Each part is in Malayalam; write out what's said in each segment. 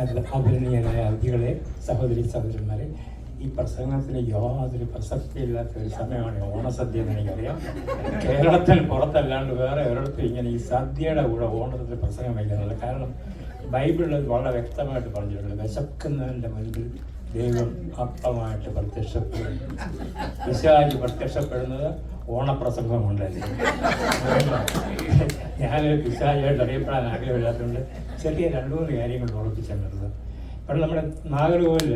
ആദരണീയരായ അതിഥികളെ, സഹോദരി സഹോദരന്മാരെ, ഈ പ്രസംഗത്തിന് യാതൊരു പ്രസക്തിയില്ലാത്ത ഒരു സമയമാണ് ഓണസദ്യ എന്ന് എനിക്കറിയാം. കേരളത്തിന് പുറത്തല്ലാണ്ട് വേറെ ഒരിടത്തും ഇങ്ങനെ ഈ സദ്യയുടെ കൂടെ ഓണത്തിന് പ്രസംഗം വയ്ക്കുന്നില്ല. കാരണം ബൈബിളിൽ വളരെ വ്യക്തമായിട്ട് പറഞ്ഞിട്ടുണ്ട്, വിശക്കുന്നതിൻ്റെ മുൻപിൽ ദൈവം അപ്പമായിട്ട് പ്രത്യക്ഷപ്പെടും. പിശാച് പ്രത്യക്ഷപ്പെടുന്നത് ഓണപ്രസംഗം കൊണ്ടല്ലേ. ഞാനൊരു പിശാചായിട്ട് അറിയപ്പെടാൻ ആഗ്രഹമില്ലാത്തതുകൊണ്ട് ചെറിയ 2-3 കാര്യങ്ങൾ ഓർപ്പിച്ചിട്ടുള്ളത്. കാരണം നമ്മുടെ നാഗർകോവിൽ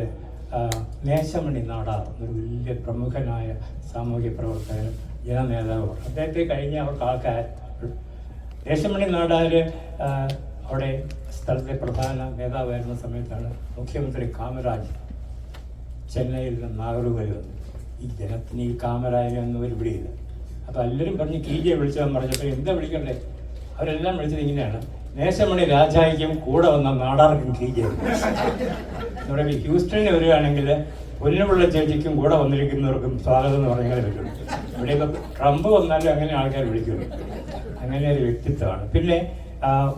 മേശമണി നാടാർ ഒരു വലിയ പ്രമുഖനായ സാമൂഹ്യ പ്രവർത്തകനും ജനനേതാവും, അദ്ദേഹത്തെ കഴിഞ്ഞ അവർക്ക് ആൾക്കാർ മേശമണി നാടാർ അവിടെ സ്ഥലത്തെ പ്രധാന നേതാവായിരുന്ന സമയത്താണ് മുഖ്യമന്ത്രി കാമരാജ് ചെന്നൈയിൽ നിന്ന് നാഗർകോവിൽ വന്നു. ഈ ജനത്തിന് ഈ കാമരാജൊന്നും ഒരു പിടിയില്ല. അപ്പോൾ എല്ലാവരും പറഞ്ഞ് കീജയെ വിളിച്ചാൽ പറഞ്ഞപ്പോൾ എന്താ വിളിക്കണ്ടേ, അവരെല്ലാം വിളിച്ചത് ഇങ്ങനെയാണ്: മേശമണി രാജായിക്കും കൂടെ വന്ന നാടാർക്കും കീജയെ. നമ്മുടെ ഹ്യൂസ്റ്റണിൽ വരികയാണെങ്കിൽ പൊന്നുപിള്ള ചേച്ചിക്കും കൂടെ വന്നിരിക്കുന്നവർക്കും സ്വാഗതം എന്ന് പറഞ്ഞാൽ പറ്റും. ഇവിടെ ഇപ്പോൾ ട്രംപ് വന്നാലും അങ്ങനെ ആൾക്കാർ വിളിക്കും. അങ്ങനെ ഒരു വ്യക്തിത്വമാണ്. പിന്നെ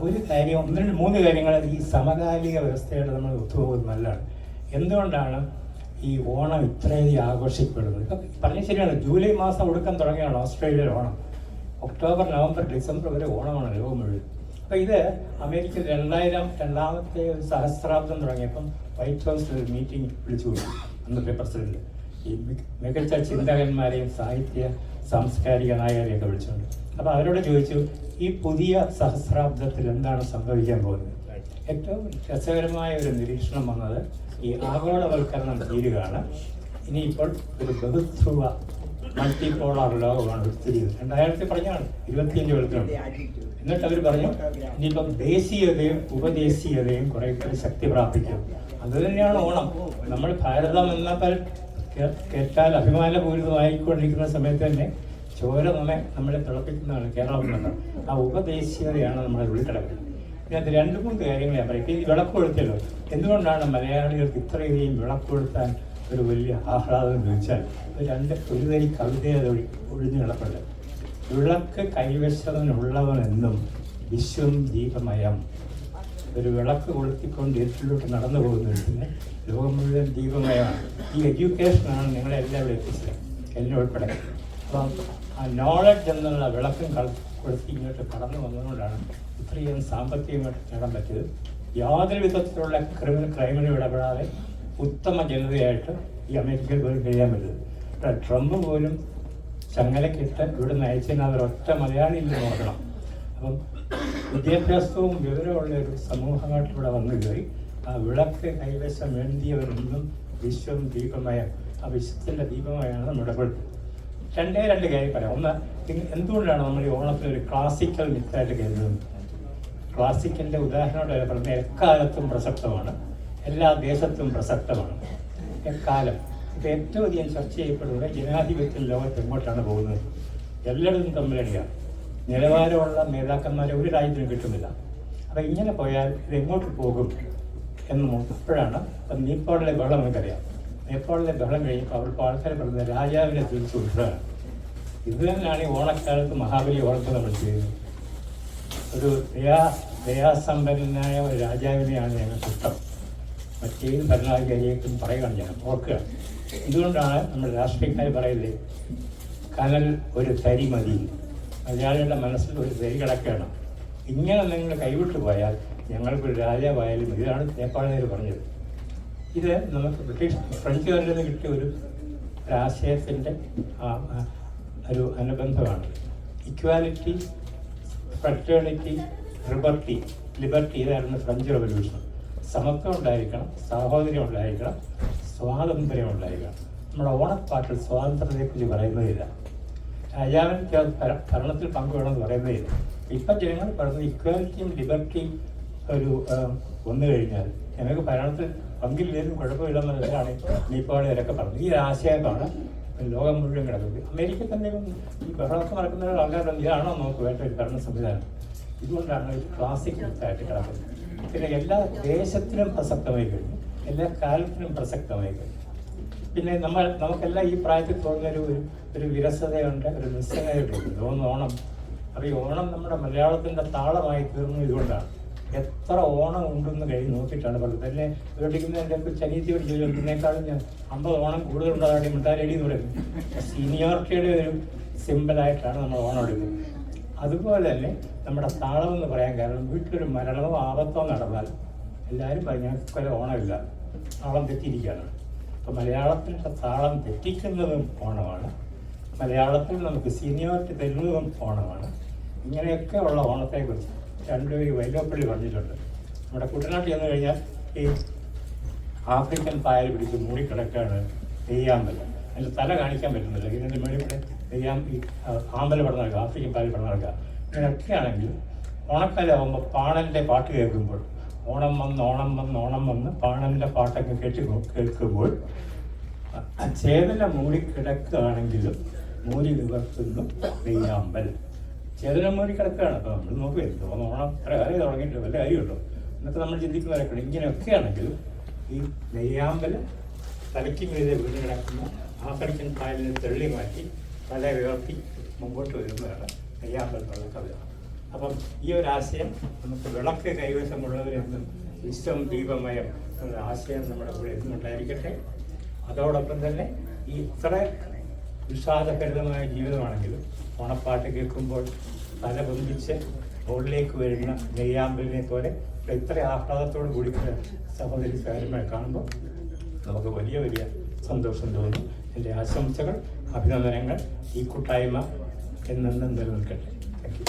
ഒരു കാര്യം, 1-3 കാര്യങ്ങൾ ഈ സമകാലിക വ്യവസ്ഥയോട് നമ്മൾ ഒത്തുപോകുന്നത് നല്ലതാണ്. എന്തുകൊണ്ടാണ് ഈ ഓണം ഇത്രയധികം ആഘോഷിക്കപ്പെടുന്നത്? ഇപ്പം പറഞ്ഞ ശരിയാണ്, ജൂലൈ മാസം ഒടുക്കം തുടങ്ങിയാണ് ഓസ്ട്രേലിയയിൽ ഓണം. ഒക്ടോബർ, നവംബർ, ഡിസംബർ വരെ ഓണമാണ് ലോകം മുഴുവൻ. അപ്പോൾ ഇത് അമേരിക്കയിൽ 2000-ാമത്തെ ഒരു സഹസ്രാബ്ദം തുടങ്ങിയപ്പം വൈറ്റ് ഹൗസിൽ ഒരു മീറ്റിംഗ് വിളിച്ചു കൊടുത്തു അന്നത്തെ പ്രസിഡന്റ്. ഈ മികച്ച ചിന്തകന്മാരെയും സാഹിത്യ സാംസ്കാരിക നായകരെയൊക്കെ വിളിച്ചുകൊണ്ട്. അപ്പോൾ അവരോട് ചോദിച്ചു, ഈ പുതിയ സഹസ്രാബ്ദത്തിൽ എന്താണ് സംഭവിക്കാൻ പോകുന്നത്? ഏറ്റവും രസകരമായ ഒരു നിരീക്ഷണം വന്നത്, ഈ ആഗോളവൽക്കരണം തീരുകയാണ്. ഇനിയിപ്പോൾ ഒരു ബഹുധ്രുവ മൾട്ടിപോളാർ ലോകമാണ് സ്ഥിതി. 2000 പറഞ്ഞാണ് 25 കൊല്ലത്തിനുണ്ട്. എന്നിട്ട് അവർ പറഞ്ഞു, ഇനിയിപ്പം ദേശീയതയും ഉപദേശീയതയും കുറെ കൂടി ശക്തി പ്രാപിക്കും. അതുതന്നെയാണ് ഓണം. നമ്മൾ ഭാരതം എന്ന കേട്ടാൽ അഭിമാനപൂരിതമായിക്കൊണ്ടിരിക്കുന്ന സമയത്ത് തന്നെ ചോര നമ്മളെ തിളപ്പിക്കുന്നതാണ് കേരളം എന്നത്. ആ ഉപദേശീയതയാണ് നമ്മളെ ഉൾക്കിടക്കുന്നത്. ഇതിനകത്ത് 2-3 കാര്യങ്ങൾ ഞാൻ പറയും. ഈ വിളക്ക് കൊളുത്തല്ലോ, എന്തുകൊണ്ടാണ് മലയാളികൾക്ക് ഇത്രയധികം വിളക്ക് കൊളുത്താൻ ഒരു വലിയ ആഹ്ലാദം എന്ന് ചോദിച്ചാൽ, ഒരു തരി കവിതയെ അത് ഒഴിഞ്ഞു കിടപ്പുണ്ട്. വിളക്ക് കൈവശവനുള്ളവനെന്നും വിശ്വം ദീപമയം. ഒരു വിളക്ക് കൊളുത്തിക്കൊണ്ട് ഇരുട്ടിലോട്ട് നടന്നു പോകുന്നതിന് ലോകം മുഴുവൻ ദീപമയമാണ്. ഈ എഡ്യൂക്കേഷനാണ് നിങ്ങളെ എല്ലാവരും എത്തിച്ചത്, എല്ലാം ഉൾപ്പെടെ. അപ്പം ആ നോളജ് എന്നുള്ള വിളക്കും കൊളുത്തി ഇങ്ങോട്ട് കടന്നു വന്നതുകൊണ്ടാണ് ഇത്രയും സാമ്പത്തികമായിട്ട് നേടാൻ പറ്റിയത്. യാതൊരു വിധത്തിലുള്ള ക്രൈമിനും ഇടപെടാതെ ഉത്തമ ജനതയായിട്ട് ഈ അമേരിക്കയിൽ പോലും കഴിയാൻ പറ്റുന്നത്. ട്രംപ് പോലും ചങ്ങലക്കിട്ട് ഇവിടെ നയിച്ചതിന് അതൊരൊറ്റ മലയാളിയിൽ നോക്കണം. അപ്പം വിദ്യാഭ്യാസവും വിവരമുള്ള ഒരു സമൂഹമായിട്ട് ഇവിടെ വന്നു കയറി. ആ വിളക്ക് കൈവശം വേണ്ടിയവരെന്നും വിശ്വം ദീപമയം, ആ വിശ്വത്തിൻ്റെ ദീപമയാണ് നമ്മൾ ഇടപെടുന്നത്. 2 കാര്യം പറയാം. ഒന്ന്, എന്തുകൊണ്ടാണ് നമ്മൾ ഈ ഓണത്തിന് ഒരു ക്ലാസിക്കൽ മിത്തായിട്ട് കരുതുന്നത്? ക്ലാസിക്കലിൻ്റെ ഉദാഹരണമായിട്ട് പറഞ്ഞാൽ എക്കാലത്തും പ്രസക്തമാണ്, എല്ലാ ദേശത്തും പ്രസക്തമാണ്. എക്കാലം ഇപ്പോൾ ഏറ്റവും അധികം ചർച്ച ചെയ്യപ്പെടുന്നത് ജനാധിപത്യ ലോകത്ത് എങ്ങോട്ടാണ് പോകുന്നത്? എല്ലായിടത്തും തമ്മിലടിയാണ്. നിലവാരമുള്ള നേതാക്കന്മാരെ ഒരു രാജ്യത്തിനും കിട്ടുന്നില്ല. അപ്പോൾ ഇങ്ങനെ പോയാൽ ഇത് എങ്ങോട്ട് പോകും എന്ന് നോക്കുമ്പോഴാണ് ഇപ്പം നേപ്പാളിലെ ബഹളം നമുക്കറിയാം. നേപ്പാളിലെ ബഹളം കഴിഞ്ഞപ്പോൾ അവർക്ക് ആൾക്കാർ പറയുന്നത് രാജാവിനെ തിരിച്ചു വിടുകയാണ്. ഇത് തന്നെയാണ് ഈ ഓണക്കാലത്ത് മഹാബലി ഓണത്ത് നമ്മൾ ചെയ്യുന്നത്. ഒരു ദയാസമ്പന്നനായ ഒരു രാജാവിനെയാണ് ഞങ്ങൾക്ക് ഇഷ്ടം. മറ്റേത് ഭരണാധികാരിയേക്കും പറയുകയാണ് ഞാൻ ഓർക്കുക. ഇതുകൊണ്ടാണ് നമ്മൾ രാഷ്ട്രീയക്കാർ പറയുന്നത്, കനൽ ഒരു തരി മതി, മലയാളികളുടെ മനസ്സിൽ ഒരു തരി കിടക്കണം. ഇങ്ങനെ നിങ്ങൾ കൈവിട്ടു പോയാൽ ഞങ്ങൾക്കൊരു രാജാവായാലും. ഇതാണ് നേപ്പാളിൽ പറഞ്ഞത്. ഇത് നമുക്ക് ഫ്രഞ്ചുകാരിൽ നിന്ന് കിട്ടിയ ഒരു ആശയത്തിൻ്റെ ഒരു അനുബന്ധമാണ്. ഇക്വാലിറ്റി, ഫ്രറ്റേണിറ്റി, ലിബർട്ടി ഇതായിരുന്നു ഫ്രഞ്ച് റവല്യൂഷൻ. സമത്വം ഉണ്ടായിരിക്കണം, സാഹോദര്യം ഉണ്ടായിരിക്കണം, സ്വാതന്ത്ര്യം ഉണ്ടായിരിക്കണം. നമ്മുടെ ഓണപ്പാട്ടിൽ സ്വാതന്ത്ര്യത്തെക്കുറിച്ച് പറയുന്നതില്ല. രാജാവിന് ഭരണത്തിൽ പങ്കുവേണമെന്ന് പറയുന്നതില്ല. ഇപ്പം ജനങ്ങൾ പറയുന്നത് ഇക്വാലിറ്റിയും ലിബർട്ടിയും ഒരു വന്നു കഴിഞ്ഞാൽ ഞങ്ങൾക്ക് ഭരണത്തിൽ പങ്കില്ലേലും കുഴപ്പമില്ലെന്നതാണ് നേപ്പാളുകാരൊക്കെ പറഞ്ഞത്. ഈ ആശയമാണ് ലോകം മുഴുവൻ കിടക്കുന്നത്. അമേരിക്ക തന്നെ ഈ ബഹളമൊക്കെ നടക്കുന്ന ആൾക്കാരുണ്ട്. ഇതാണോ നമുക്ക് വേണ്ട ഒരു ഭരണ സംവിധാനം? ഇതുകൊണ്ടാണ് ഒരു ക്ലാസിക് ആയിട്ട് കിടക്കുന്നത്. പിന്നെ എല്ലാ ദേശത്തിനും പ്രസക്തമായി കഴിഞ്ഞു, എല്ലാ കാലത്തിനും പ്രസക്തമായി കഴിഞ്ഞു. പിന്നെ നമുക്കെല്ലാം ഈ പ്രായത്തിൽ തോന്നുന്നൊരു ഒരു വിരസതയുണ്ട്, ഒരു നിസ്സംഗതയുണ്ട്. ഓണം. അപ്പോൾ ഈ ഓണം നമ്മുടെ മലയാളത്തിൻ്റെ താളമായി തീർന്നു. ഇതുകൊണ്ടാണ് എത്ര ഓണം ഉണ്ടെന്ന് കഴിഞ്ഞ് നോക്കിയിട്ടാണ് പറഞ്ഞത്. അല്ലേ വീട്ടിക്കുന്നതിൻ്റെ ചനീതി പിടിച്ച് ചോദിക്കുന്നതിനേക്കാളും ഞാൻ 50 ഓണം കൂടുതലുള്ളതാണ് മിണ്ടാരടി എന്ന് പറയുന്നത്. സീനിയോറിറ്റിയുടെ ഒരു സിമ്പിളായിട്ടാണ് നമ്മൾ ഓണം എടുക്കുന്നത്. അതുപോലെ തന്നെ നമ്മുടെ താളം എന്ന് പറയാൻ കാരണം വീട്ടിലൊരു മരണമോ ആപത്തോ നടന്നാൽ എല്ലാവരും പറഞ്ഞാൽ ഞങ്ങൾക്ക് ഓണമില്ല, താളം തെറ്റിയിരിക്കുകയാണ്. അപ്പോൾ മലയാളത്തിൻ്റെ താളം തെറ്റിക്കുന്നതും ഓണമാണ്, മലയാളത്തിൽ നമുക്ക് സീനിയോറിറ്റി തരുന്നതും ഓണമാണ്. ഇങ്ങനെയൊക്കെ ഉള്ള ഓണത്തെക്കുറിച്ച് രണ്ടുപേരും വൈലോപ്പള്ളി പറഞ്ഞിട്ടുണ്ട്. നമ്മുടെ കുട്ടനാട്ടിൽ ചെന്ന് കഴിഞ്ഞാൽ ഈ ആഫ്രിക്കൻ പായൽ പിടിച്ച് മൂടിക്കിടക്കാണ് നെയ്യാമ്പൽ. അതിൻ്റെ തല കാണിക്കാൻ പറ്റുന്നില്ല, ഇതിൻ്റെ മേളിൽ ഈ ആമ്പൽ പടം നടക്കുക, ആഫ്രിക്കൻ പായൽ പടം നടക്കുക. ഇങ്ങനെയൊക്കെ ആണെങ്കിൽ ഓണക്കാലമാകുമ്പോൾ പാണൻ്റെ പാട്ട് കേൾക്കുമ്പോൾ ഓണം വന്ന് ഓണം വന്ന് ഓണം വന്ന് പാണൻ്റെ പാട്ടൊക്കെ കേൾക്കുമ്പോൾ ചേതല മൂടിക്കിടക്കുകയാണെങ്കിലും മൂരി നിവർത്തുന്നു നെയ്യാമ്പൽ. ചേതല മൂടിക്കിടക്കുകയാണ്. അപ്പോൾ നമ്മൾ നോക്കുക എന്തോ ഓണം ഇത്ര കാര്യം തുടങ്ങിയിട്ട് വല്ല കാര്യമുണ്ടോ എന്നൊക്കെ നമ്മൾ ചിന്തിക്കുന്നവരൊക്കെ. ഇങ്ങനെയൊക്കെയാണെങ്കിൽ ഈ നെയ്യാമ്പൽ തലയ്ക്ക് മീതെ വീണ് കിടക്കുന്ന ആഫ്രിക്കൻ പായലിനെ തെള്ളി മാറ്റി തല ഉയർത്തി മുമ്പോട്ട് വരുന്നതാണ് നെയ്യാമ്പൽ എന്നുള്ള കവിത. അപ്പം ഈ ഒരു ആശയം നമുക്ക് വിളക്ക് കൈവശമുള്ളവരെന്നും വിശ്വം ദീപമയം എന്നുള്ള ആശയം നമ്മുടെ കൂടെ എന്നുണ്ടായിരിക്കട്ടെ. അതോടൊപ്പം തന്നെ ഈ ഇത്ര വിഷാദഭരിതമായ ജീവിതമാണെങ്കിലും ഓണപ്പാട്ട് കേൾക്കുമ്പോൾ തല പൊന്തിച്ച് മുകളിലേക്ക് വരുന്ന നെയ്യാമ്പലിനെ പോലെ ഇത്ര ആഹ്ലാദത്തോട് കൂടി സഹോദരി സഹോദരന്മാരെ കാണുമ്പോൾ നമുക്ക് വലിയ വലിയ സന്തോഷം തോന്നും. എൻ്റെ ആശംസകൾ, അഭിനന്ദനങ്ങൾ. ഈ കൂട്ടായ്മ എന്നെന്നും നിലനിൽക്കട്ടെ. Thank you.